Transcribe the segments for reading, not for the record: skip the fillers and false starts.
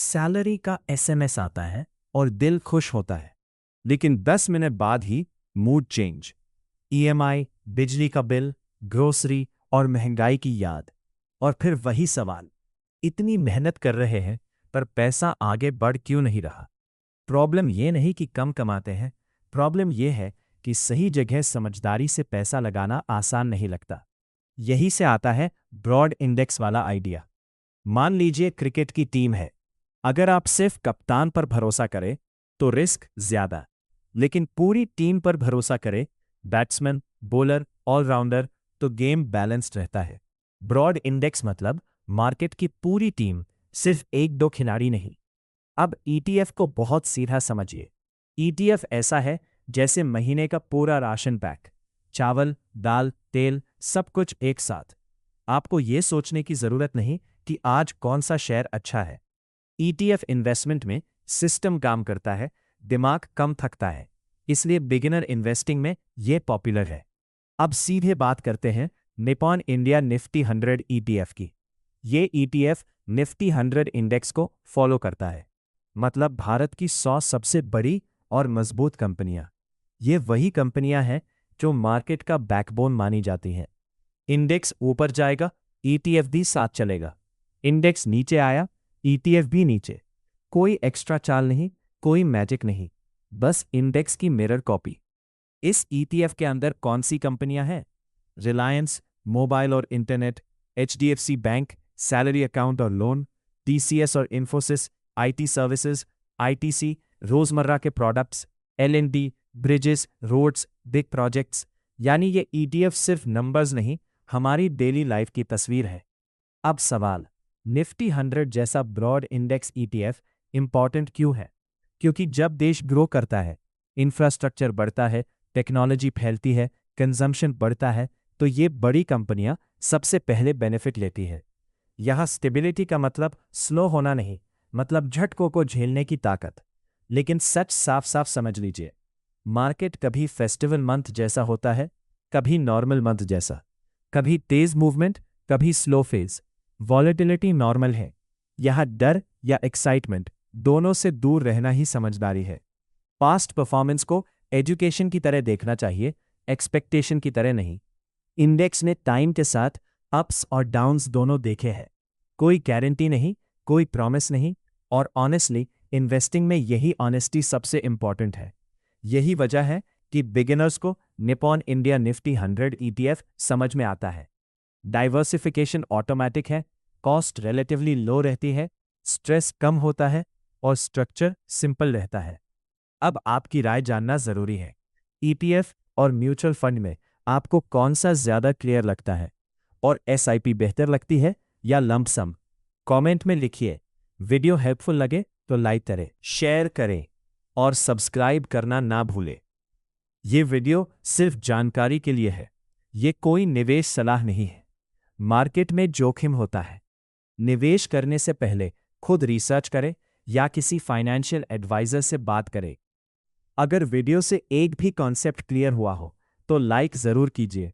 Salary का SMS आता है और दिल खुश होता है, लेकिन 10 मिनट बाद ही मूड चेंज। ईएमआई, बिजली का बिल, ग्रोसरी और महंगाई की याद। और फिर वही सवाल, इतनी मेहनत कर रहे हैं पर पैसा आगे बढ़ क्यों नहीं रहा? प्रॉब्लम ये नहीं कि कम कमाते हैं, प्रॉब्लम ये है कि सही जगह समझदारी से पैसा लगाना आसान नहीं लगता। यही से आता है ब्रॉड इंडेक्स वाला आइडिया। मान लीजिए क्रिकेट की टीम है। अगर आप सिर्फ कप्तान पर भरोसा करें तो रिस्क ज्यादा, लेकिन पूरी टीम पर भरोसा करें, बैट्समैन, बॉलर, ऑलराउंडर, तो गेम बैलेंस्ड रहता है। ब्रॉड इंडेक्स मतलब मार्केट की पूरी टीम, सिर्फ एक दो खिलाड़ी नहीं। अब ईटीएफ को बहुत सीधा समझिए। ईटीएफ ऐसा है जैसे महीने का पूरा राशन पैक, चावल, दाल, तेल, सब कुछ एक साथ। आपको यह सोचने की जरूरत नहीं कि आज कौन सा शेयर अच्छा है। ईटीएफ इन्वेस्टमेंट में सिस्टम काम करता है, दिमाग कम थकता है, इसलिए बिगिनर इन्वेस्टिंग में यह पॉपुलर है। अब सीधे बात करते हैं निप्पॉन इंडिया निफ्टी 100 ईटीएफ की। ये ईटीएफ निफ्टी 100 इंडेक्स को फॉलो करता है, मतलब भारत की 100 सबसे बड़ी और मजबूत कंपनियां। ये वही कंपनियां हैं जो मार्केट का बैकबोन मानी जाती हैं। इंडेक्स ऊपर जाएगा, ईटीएफ भी साथ चलेगा। इंडेक्स नीचे आया, ईटीएफ भी नीचे। कोई एक्स्ट्रा चाल नहीं, कोई मैजिक नहीं, बस इंडेक्स की मिरर कॉपी। इस ईटीएफ के अंदर कौन सी कंपनियां हैं? रिलायंस, मोबाइल और internet, HDFC bank, salary account और लोन, टीसीएस और इन्फोसिस, आईटी सर्विसेज, आईटीसी, रोजमर्रा के प्रोडक्ट्स, एलएनडी, ब्रिजेस, रोड्स, बिग प्रोजेक्ट्स। यानी ये ईटीएफ सिर्फ नंबर्स नहीं, हमारी डेली लाइफ की तस्वीर है। अब सवाल, निफ्टी 100 जैसा ब्रॉड इंडेक्स ईटीएफ इंपॉर्टेंट क्यों है? क्योंकि जब देश ग्रो करता है, इंफ्रास्ट्रक्चर बढ़ता है, टेक्नोलॉजी फैलती है, कंजम्पशन बढ़ता है, तो ये बड़ी कंपनियां सबसे पहले बेनिफिट लेती है। यहां स्टेबिलिटी का मतलब स्लो होना नहीं, मतलब झटकों को झेलने की ताकत। लेकिन सच साफ साफ समझ लीजिए, मार्केट कभी फेस्टिवल मंथ जैसा होता है, कभी नॉर्मल मंथ जैसा, कभी तेज मूवमेंट, कभी स्लो फेज। वॉलेटिलिटी नॉर्मल है। यहां डर या एक्साइटमेंट दोनों से दूर रहना ही समझदारी है। पास्ट परफॉर्मेंस को एजुकेशन की तरह देखना चाहिए, एक्सपेक्टेशन की तरह नहीं। इंडेक्स ने टाइम के साथ अप्स और डाउन्स दोनों देखे हैं। कोई गारंटी नहीं, कोई प्रॉमिस नहीं, और ऑनेस्टली इन्वेस्टिंग में यही ऑनेस्टी सबसे इंपॉर्टेंट है। यही वजह है कि बिगिनर्स को निप्पॉन इंडिया निफ्टी 100 ईटीएफ समझ में आता है। डाइवर्सिफिकेशन ऑटोमैटिक है, कॉस्ट रिलेटिवली लो रहती है, स्ट्रेस कम होता है और स्ट्रक्चर सिंपल रहता है। अब आपकी राय जानना जरूरी है। ईटीएफ और म्यूचुअल फंड में आपको कौन सा ज्यादा क्लियर लगता है? और एसआईपी बेहतर लगती है या लंप सम? कमेंट में लिखिए। वीडियो हेल्पफुल लगे तो लाइक करें, शेयर करें और सब्सक्राइब करना ना भूलें। ये वीडियो सिर्फ जानकारी के लिए है, ये कोई निवेश सलाह नहीं है। मार्केट में जोखिम होता है। निवेश करने से पहले खुद रिसर्च करें या किसी फाइनेंशियल एडवाइजर से बात करें। अगर वीडियो से एक भी कॉन्सेप्ट क्लियर हुआ हो तो लाइक जरूर कीजिए।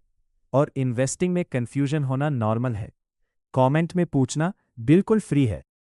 और इन्वेस्टिंग में कंफ्यूजन होना नॉर्मल है। कमेंट में पूछना बिल्कुल फ्री है।